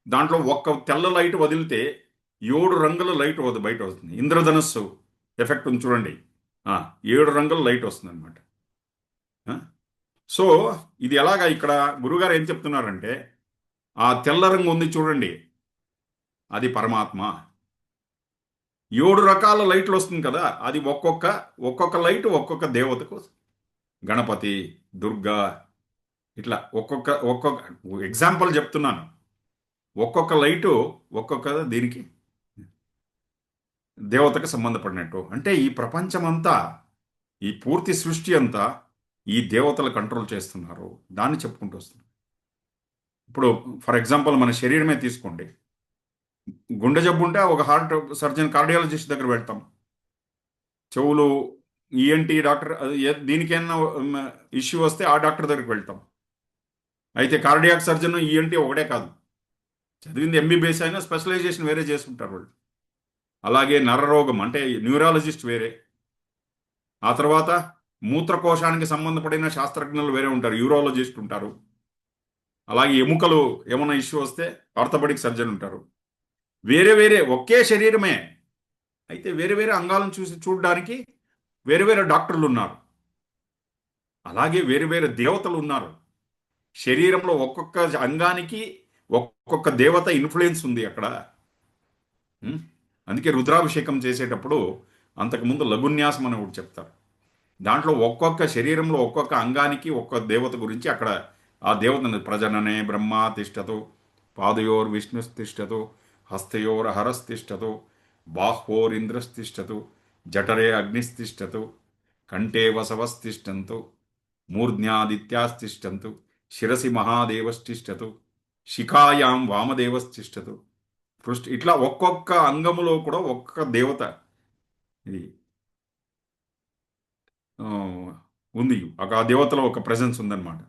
దాంట్లో ఒక్క తెల్ల లైట్ వదిలితే 7 రంగుల లైట్ బయట వస్తుంది. ఇంద్రధనస్సు ఎఫెక్ట్ ఉంది చూడండి. 7 రంగుల లైట్ వస్తుంది అనమాట. సో ఇది ఎలాగా? ఇక్కడ గురుగారు ఏం చెప్తున్నారంటే, ఆ తెల్ల రంగు ఉంది చూడండి, అది పరమాత్మ. 7 రకాల లైట్లు వస్తుంది కదా, అది ఒక్కొక్క లైట్ ఒక్కొక్క దేవతకు. గణపతి, దుర్గా, ఇట్లా ఒక్కొక్క ఎగ్జాంపుల్ చెప్తున్నాను. ఒక్కొక్క లైటు ఒక్కొక్క దీనికి దేవతకు సంబంధపడినట్టు. అంటే ఈ ప్రపంచమంతా, ఈ పూర్తి సృష్టి అంతా ఈ దేవతలు కంట్రోల్ చేస్తున్నారు. దాన్ని చెప్పుకుంటూ వస్తున్నారు. ఇప్పుడు ఫర్ ఎగ్జాంపుల్ మన శరీరమే తీసుకోండి. గుండె జబ్బు ఉంటే ఒక హార్ట్ సర్జన్, కార్డియాలజిస్ట్ దగ్గర వెళ్తాం. చెవులు ఈఎన్టీ డాక్టర్, దీనికైనా ఇష్యూ వస్తే ఆ డాక్టర్ దగ్గరికి వెళ్తాం. అయితే కార్డియాక్ సర్జన్, ఈఎన్టీ ఒకటే కాదు. చదివింది ఎంబీబీఎస్ అయినా స్పెషలైజేషన్ వేరే చేసుకుంటారు వాళ్ళు. అలాగే నరరోగం అంటే న్యూరాలజిస్ట్ వేరే. ఆ తర్వాత మూత్రకోశానికి సంబంధపడిన శాస్త్రజ్ఞులు వేరే ఉంటారు, యూరాలజిస్ట్ ఉంటారు. అలాగే ఎముకలు ఏమైనా ఇష్యూ వస్తే ఆర్థోపెడిక్ సర్జన్ ఉంటారు. వేరే వేరే ఒకే శరీరమే, అయితే వేరే వేరే అంగాలను చూడడానికి వేరే వేరే డాక్టర్లు ఉన్నారు. అలాగే వేరే వేరే దేవతలు ఉన్నారు. శరీరంలో ఒక్కొక్క అంగానికి ఒక్కొక్క దేవత ఇన్ఫ్లుయెన్స్ ఉంది అక్కడ. అందుకే రుద్రాభిషేకం చేసేటప్పుడు అంతకుముందు లఘున్యాసం అని ఒకటి చెప్తారు. దాంట్లో ఒక్కొక్క శరీరంలో ఒక్కొక్క అంగానికి ఒక్కొక్క దేవత గురించి అక్కడ ఆ దేవతను ప్రజననే బ్రహ్మ తిష్టతో, పాదయోర్ విష్ణుస్తిష్టతో, హస్తయోర్ హరస్తిష్టతో, బాహ్వోరింద్రస్తిష్టతో, జఠరే అగ్నిస్తిష్టతో, కంఠే వసవస్తిష్టంతో, మూర్ధ్యాదిత్యాస్తిష్టంతో, శిరసి మహాదేవస్తిష్టతో, శిఖాయాం వామదేవస్తిష్టతో, ఇట్లా ఒక్కొక్క అంగములో కూడా ఒక్కొక్క దేవత. ఇది ఆ, ఉంది. ఆ దేవతలో ఒక ప్రెజెన్స్ ఉందన్నమాట.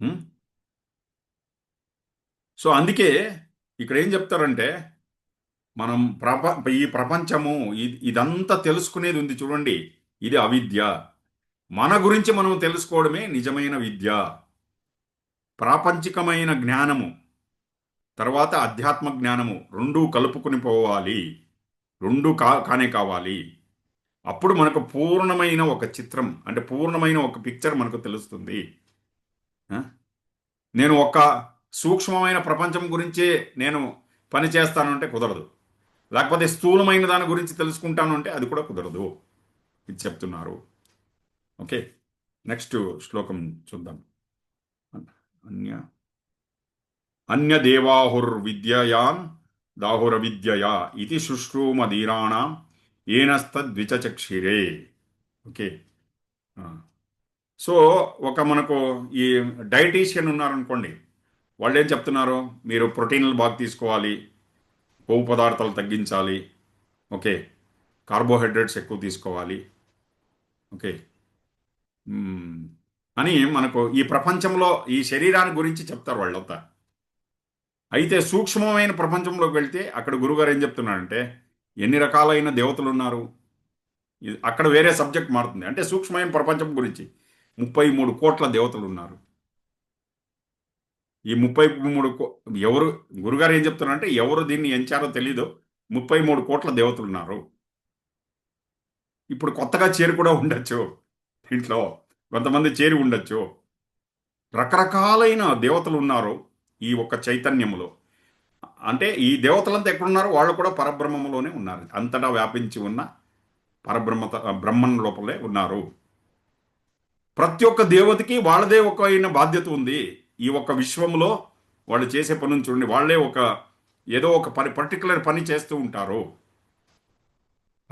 ఉం? సో అందుకే ఇక్కడ ఏం చెప్తారంటే, మనం ఈ ప్రపంచము ఇదంతా తెలుసుకునేది ఉంది చూడండి, ఇది అవిద్య. మన గురించి మనం తెలుసుకోవడమే నిజమైన విద్య. ప్రాపంచికమైన జ్ఞానము తర్వాత అధ్యాత్మ జ్ఞానము రెండూ కలుపుకుని పోవాలి. రెండు కానే కావాలి. అప్పుడు మనకు పూర్ణమైన ఒక చిత్రం, అంటే పూర్ణమైన ఒక పిక్చర్ మనకు తెలుస్తుంది. ఆ? నేను ఒక సూక్ష్మమైన ప్రపంచం గురించే నేను పని చేస్తాను అంటే కుదరదు. లేకపోతే స్థూలమైన దాని గురించి తెలుసుకుంటాను అంటే అది కూడా కుదరదు. ఇది చెప్తున్నారు. ఓకే, నెక్స్ట్ శ్లోకం చూద్దాం. అన్య అన్యదేవాహుర్విద్యయాన్ దాహురవిద్యయా ఇది శుశ్రూమధీరాణం ఏనస్తద్విచచక్షిరే. ఓకే. ఆ. సో ఒక మనకు ఈ డైటీషియన్ ఉన్నారనుకోండి, వాళ్ళు ఏం చెప్తున్నారు, మీరు ప్రోటీన్లు బాగా తీసుకోవాలి, కొవ్వు పదార్థాలు తగ్గించాలి, ఓకే, కార్బోహైడ్రేట్స్ ఎక్కువ తీసుకోవాలి, ఓకే, మ్మ్, అని మనకు ఈ ప్రపంచంలో ఈ శరీరాన్ని గురించి చెప్తారు వాళ్ళంతా. అయితే సూక్ష్మమైన ప్రపంచంలోకి వెళ్తే అక్కడ గురుగారు ఏం చెప్తున్నారంటే, ఎన్ని రకాలైన దేవతలు ఉన్నారు, అక్కడ వేరే సబ్జెక్ట్ మారుతుంది. అంటే సూక్ష్మమైన ప్రపంచం గురించి 33 కోట్ల దేవతలు ఉన్నారు. ఈ 33 ఎవరు, గురుగారు ఏం చెప్తున్నారంటే, ఎవరు దీన్ని ఎంచారో తెలీదు, 33 కోట్ల దేవతలు ఉన్నారు. ఇప్పుడు కొత్తగా చేరి కూడా ఉండొచ్చు దీంట్లో, కొంతమంది చేరి ఉండొచ్చు. రకరకాలైన దేవతలు ఉన్నారు ఈ ఒక్క చైతన్యములో. అంటే ఈ దేవతలంతా ఎక్కడున్నారు, వాళ్ళు కూడా పరబ్రహ్మములోనే ఉన్నారు. అంతటా వ్యాపించి ఉన్న బ్రహ్మం లోపలే ఉన్నారు. ప్రతి ఒక్క దేవతకి వాళ్ళదే ఒక అయిన బాధ్యత ఉంది. ఈ ఒక్క విశ్వంలో వాళ్ళు చేసే పనులు చూడండి, వాళ్ళే ఒక ఏదో ఒక పర్టికులర్ పని చేస్తూ ఉంటారు.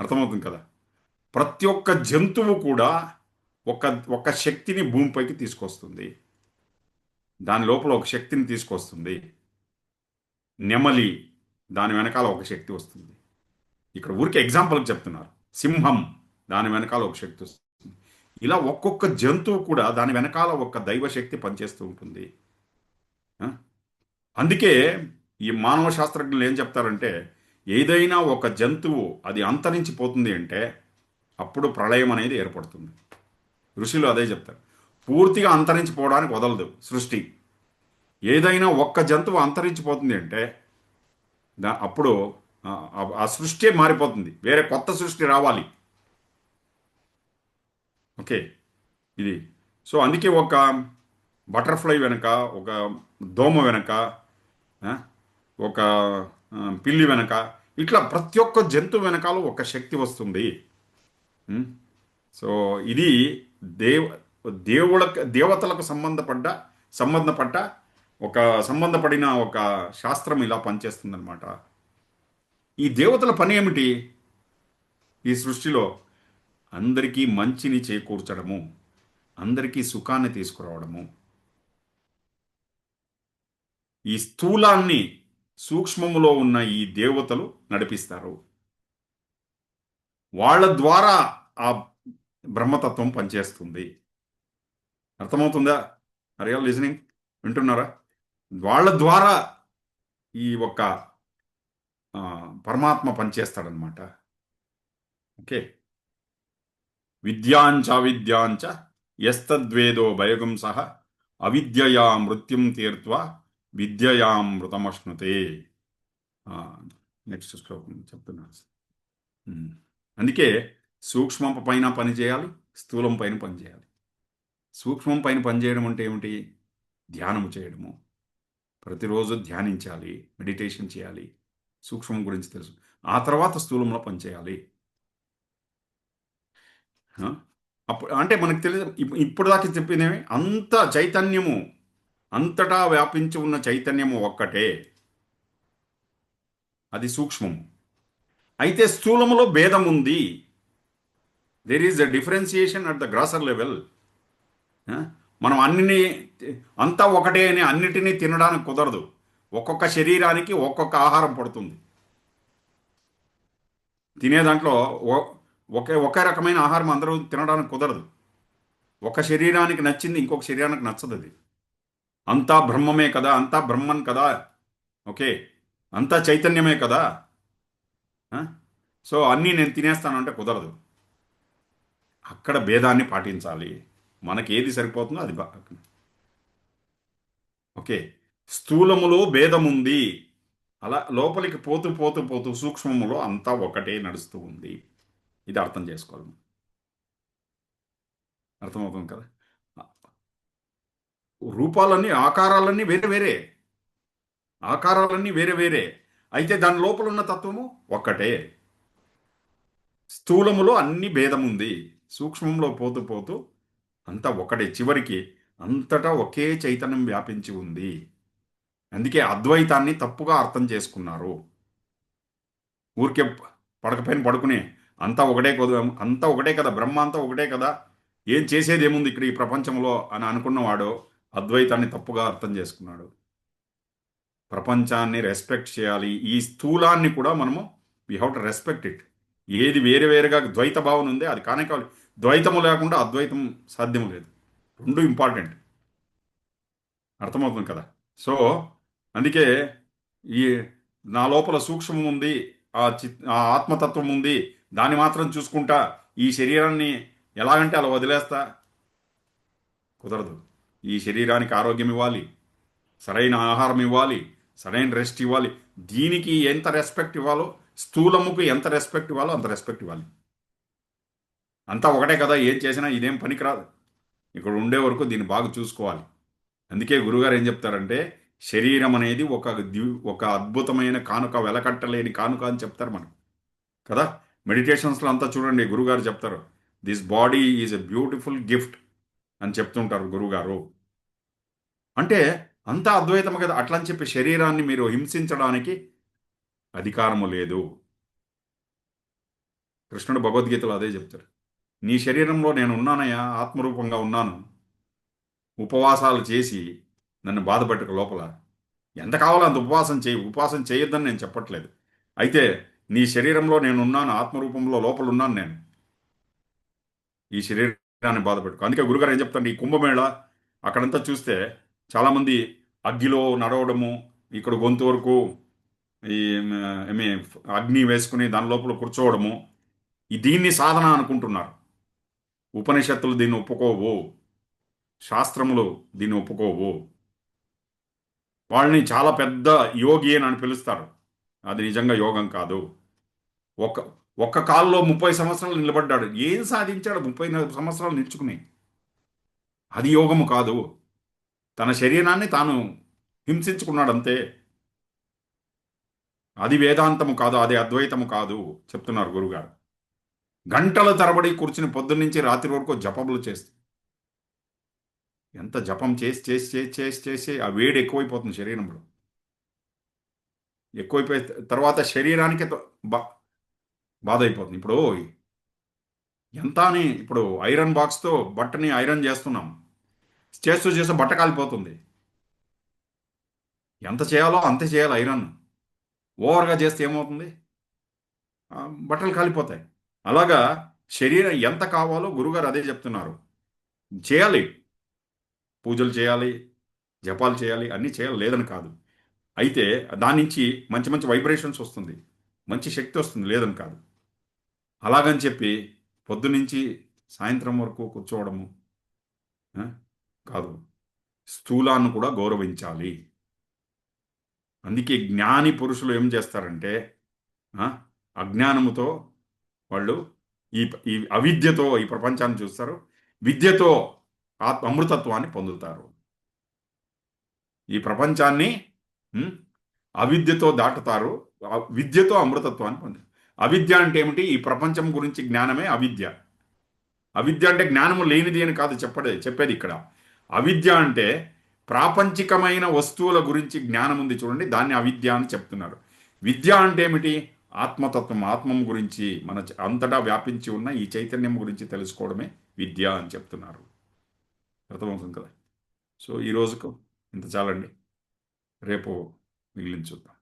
అర్థమవుతుంది కదా. ప్రతి ఒక్క జంతువు కూడా ఒక ఒక శక్తిని భూమిపైకి తీసుకొస్తుంది. దాని లోపల ఒక శక్తిని తీసుకొస్తుంది. నెమలి, దాని వెనకాల ఒక శక్తి వస్తుంది. ఇక్కడ ఊరికి ఎగ్జాంపుల్కి చెప్తున్నారు. సింహం, దాని వెనకాల ఒక శక్తి వస్తుంది. ఇలా ఒక్కొక్క జంతువు కూడా దాని వెనకాల ఒక దైవశక్తి పనిచేస్తూ ఉంటుంది. ఆ? అందుకే ఈ మానవ శాస్త్రజ్ఞులు ఏం చెప్తారంటే, ఏదైనా ఒక జంతువు అది అంతరించిపోతుంది అంటే అప్పుడు ప్రళయం అనేది ఏర్పడుతుంది. ఋషులు అదే చెప్తారు. పూర్తిగా అంతరించిపోవడానికి వదలదు సృష్టి. ఏదైనా ఒక్క జంతువు అంతరించిపోతుంది అంటే అప్పుడు ఆ సృష్టి మారిపోతుంది, వేరే కొత్త సృష్టి రావాలి. ఓకే, ఇది. సో అందుకే ఒక బటర్ఫ్లై వెనక, ఒక దోమ వెనక, ఆ, ఒక పిల్లి వెనక, ఇట్లా ప్రతి ఒక్క జంతువు వెనకాల ఒక శక్తి వస్తుంది. ఉం? సో ఇది దేవ దేవతలకు సంబంధపడ్డ సంబంధపడిన ఒక శాస్త్రం ఇలా పనిచేస్తుందన్నమాట. ఈ దేవతల పని ఏమిటి ఈ సృష్టిలో? అందరికీ మంచిని చేకూర్చడము, అందరికీ సుఖాన్ని తీసుకురావడము. ఈ స్థూలాన్ని సూక్ష్మములో ఉన్న ఈ దేవతలు నడిపిస్తారు. వాళ్ళ ద్వారా ఆ బ్రహ్మతత్వం పనిచేస్తుంది. అర్థమవుతుందా? Are you listening? వింటున్నారా? వాళ్ళ ద్వారా ఈ ఒక్క పరమాత్మ పనిచేస్తాడనమాట. ఓకే. విద్యాంచ యస్తద్వేదో భయగం సహ అవిద్యయా మృత్యుం తీర్త్వా విద్యయామృతమశ్నుతే. నెక్స్ట్ శ్లోకం చెప్తున్నాను. అందుకే సూక్ష్మం పైన పని చేయాలి, స్థూలం పైన పని చేయాలి. సూక్ష్మం పైన పనిచేయడం అంటే ఏమిటి? ధ్యానము చేయడము. ప్రతిరోజు ధ్యానించాలి, మెడిటేషన్ చేయాలి, సూక్ష్మం గురించి తెలుసు. ఆ తర్వాత స్థూలంలో పనిచేయాలి. అప్పుడు అంటే మనకు తెలియదు. ఇప్పుడు దాకా చెప్పినవి అంత చైతన్యము, అంతటా వ్యాపించి ఉన్న చైతన్యము ఒక్కటే, అది సూక్ష్మము. అయితే స్థూలములో భేదం ఉంది. There is a differentiation at the grosser level. మనం అంతా ఒకటే అని అన్నిటినీ తినడానికి కుదరదు. ఒక్కొక్క శరీరానికి ఒక్కొక్క ఆహారం పడుతుంది. తినే దాంట్లో ఒకే ఒకే రకమైన ఆహారం అందరూ తినడానికి కుదరదు. ఒక శరీరానికి నచ్చింది ఇంకొక శరీరానికి నచ్చదు అది. అంతా బ్రహ్మమే కదా, అంతా బ్రహ్మన్ కదా. ఓకే, అంతా చైతన్యమే కదా. ఆ? సో అన్నీ నేను తినేస్తాను అంటే కుదరదు. అక్కడ భేదాన్ని పాటించాలి. మనకి ఏది సరిపోతుందో అది ఓకే. స్థూలములో భేదముంది. అలా లోపలికి పోతూ పోతూ పోతూ సూక్ష్మములో అంతా ఒకటే నడుస్తూ ఉంది. ఇది అర్థం చేసుకోవాలి. అర్థమవుతుంది కదా. రూపాలన్నీ ఆకారాలన్నీ వేరే వేరే. ఆకారాలన్నీ వేరే వేరే. అయితే దాని లోపల ఉన్న తత్వము ఒక్కటే. స్థూలములో అన్ని భేదముంది. సూక్ష్మంలో పోతూ పోతూ అంతా ఒకటే. చివరికి అంతటా ఒకే చైతన్యం వ్యాపించి ఉంది. అందుకే అద్వైతాన్ని తప్పుగా అర్థం చేసుకున్నారు. ఊరికే పడకపైన పడుకుని అంతా ఒకటే కదా, అంతా ఒకటే కదా, బ్రహ్మ అంతా ఒకటే కదా, ఏం చేసేది ఏముంది ఇక్కడ ఈ ప్రపంచంలో అని అనుకున్నవాడు అద్వైతాన్ని తప్పుగా అర్థం చేసుకున్నాడు. ప్రపంచాన్ని రెస్పెక్ట్ చేయాలి. ఈ స్థూలాన్ని కూడా మనము we have to respect it. ఏది వేరే వేరేగా ద్వైత భావన ఉందే అది కానే కావాలి. ద్వైతము లేకుండా అద్వైతం సాధ్యం లేదు. రెండు ఇంపార్టెంట్. అర్థమవుతుంది కదా. సో అందుకే ఈ నా లోపల సూక్ష్మం ఉంది, ఆ ఆత్మతత్వం ఉంది, దాన్ని మాత్రం చూసుకుంటా ఈ శరీరాన్ని ఎలాగంటే అలా వదిలేస్తా కుదరదు. ఈ శరీరానికి ఆరోగ్యం ఇవ్వాలి, సరైన ఆహారం ఇవ్వాలి, సరైన రెస్ట్ ఇవ్వాలి. దీనికి ఎంత రెస్పెక్ట్ ఇవ్వాలో, స్థూలముకు ఎంత రెస్పెక్ట్ ఇవ్వాలో అంత రెస్పెక్ట్ ఇవ్వాలి. అంతా ఒకటే కదా, ఏం చేసినా ఇదేం పనికిరాదు. ఇక్కడ ఉండే వరకు దీన్ని బాగా చూసుకోవాలి. అందుకే గురుగారు ఏం చెప్తారంటే శరీరం అనేది ఒక అద్భుతమైన కానుక, వెలకట్టలేని కానుక అని చెప్తారు మనకు కదా. మెడిటేషన్స్లో అంతా చూడండి గురుగారు చెప్తారు, this body is a beautiful gift అని చెప్తుంటారు గురుగారు. అంటే అంతా అద్వైతం కదా. అట్లా అని చెప్పి శరీరాన్ని మీరు హింసించడానికి అధికారము లేదు. కృష్ణుడు భగవద్గీతలో అదే చెప్తారు. నీ శరీరంలో నేను ఉన్నానయ్యా, ఆత్మరూపంగా ఉన్నాను. ఉపవాసాలు చేసి నన్ను బాధపెట్టక లోపల ఎంత కావాలో అంత ఉపవాసం చేయి. ఉపవాసం చేయొద్దని నేను చెప్పట్లేదు. అయితే నీ శరీరంలో నేను ఉన్నాను, ఆత్మరూపంలో లోపల ఉన్నాను నేను. ఈ శరీరాన్ని బాధపెట్టుకో. అందుకే గురుగారు ఏం చెప్తాను, ఈ కుంభమేళ అక్కడంతా చూస్తే చాలామంది అగ్గిలో నడవడము, ఇక్కడ గొంతు వరకు ఈ ఏమి అగ్ని వేసుకుని దాని లోపల కూర్చోవడము, దీన్ని సాధన అనుకుంటున్నారు. ఉపనిషత్తులు దీన్ని ఒప్పుకోవు, శాస్త్రములు దీన్ని ఒప్పుకోవు. వాళ్ళని చాలా పెద్ద యోగి అని పిలుస్తారు. అది నిజంగా యోగం కాదు. ఒక్క ఒక్క కాల్లో 30 సంవత్సరాలు నిలబడ్డాడు. ఏం సాధించాడు 30 సంవత్సరాలు నిల్చుకుని? అది యోగము కాదు. తన శరీరాన్ని తాను హింసించుకున్నాడు అంతే. అది వేదాంతము కాదు, అది అద్వైతము కాదు చెప్తున్నారు గురుగారు. గంటల తరబడి కూర్చుని పొద్దున్నుంచి రాత్రి వరకు జపములు చేస్తే ఎంత జపం చేసి చేసి చేసి చేసి చేసి ఆ వేడి ఎక్కువైపోతుంది శరీరంలో. ఎక్కువైపోయి తర్వాత శరీరానికి బాధ అయిపోతుంది. ఇప్పుడు ఎంత అని ఇప్పుడు ఐరన్ బాక్స్తో బట్టని ఐరన్ చేస్తున్నాం. చేస్తూ చేస్తూ బట్ట కాలిపోతుంది. ఎంత చేయాలో అంతే చేయాలి ఐరన్. ఓవర్గా చేస్తే ఏమవుతుంది? బట్టలు కాలిపోతాయి. అలాగా శరీరం ఎంత కావాలో గురుగారు అదే చెప్తున్నారు. చేయాలి, పూజలు చేయాలి, జపాలు చేయాలి, అన్నీ చేయాలి, లేదని కాదు. అయితే దాని నుంచి మంచి మంచి వైబ్రేషన్స్ వస్తుంది, మంచి శక్తి వస్తుంది, లేదని కాదు. అలాగని చెప్పి పొద్దునుంచి సాయంత్రం వరకు కూర్చోవడము ఆ, కాదు. స్థూలాన్ని కూడా గౌరవించాలి. అందుకే జ్ఞాని పురుషులు ఏం చేస్తారంటే ఆ, అజ్ఞానముతో వాళ్ళు ఈ ఈ అవిద్యతో ఈ ప్రపంచాన్ని చూస్తారు, విద్యతో అమృతత్వాన్ని పొందుతారు. ఈ ప్రపంచాన్ని ఉమ్, అవిద్యతో దాటుతారు, విద్యతో అమృతత్వాన్ని పొందారు. అవిద్య అంటే ఏమిటి? ఈ ప్రపంచం గురించి జ్ఞానమే అవిద్య. అవిద్య అంటే జ్ఞానము లేనిది అని కాదు చెప్పేది ఇక్కడ. అవిద్య అంటే ప్రాపంచికమైన వస్తువుల గురించి జ్ఞానం ఉంది చూడండి, దాన్ని అవిద్య అని చెప్తున్నారు. విద్య అంటే ఏమిటి? ఆత్మతత్వం, ఆత్మం గురించి మన అంతటా వ్యాపించి ఉన్న ఈ చైతన్యం గురించి తెలుసుకోవడమే విద్య అని చెప్తున్నారు. అర్థమవుతుంది కదా. సో ఈ రోజుకు ఇంత చాలండి. రేపు మిగిలిన చూద్దాం.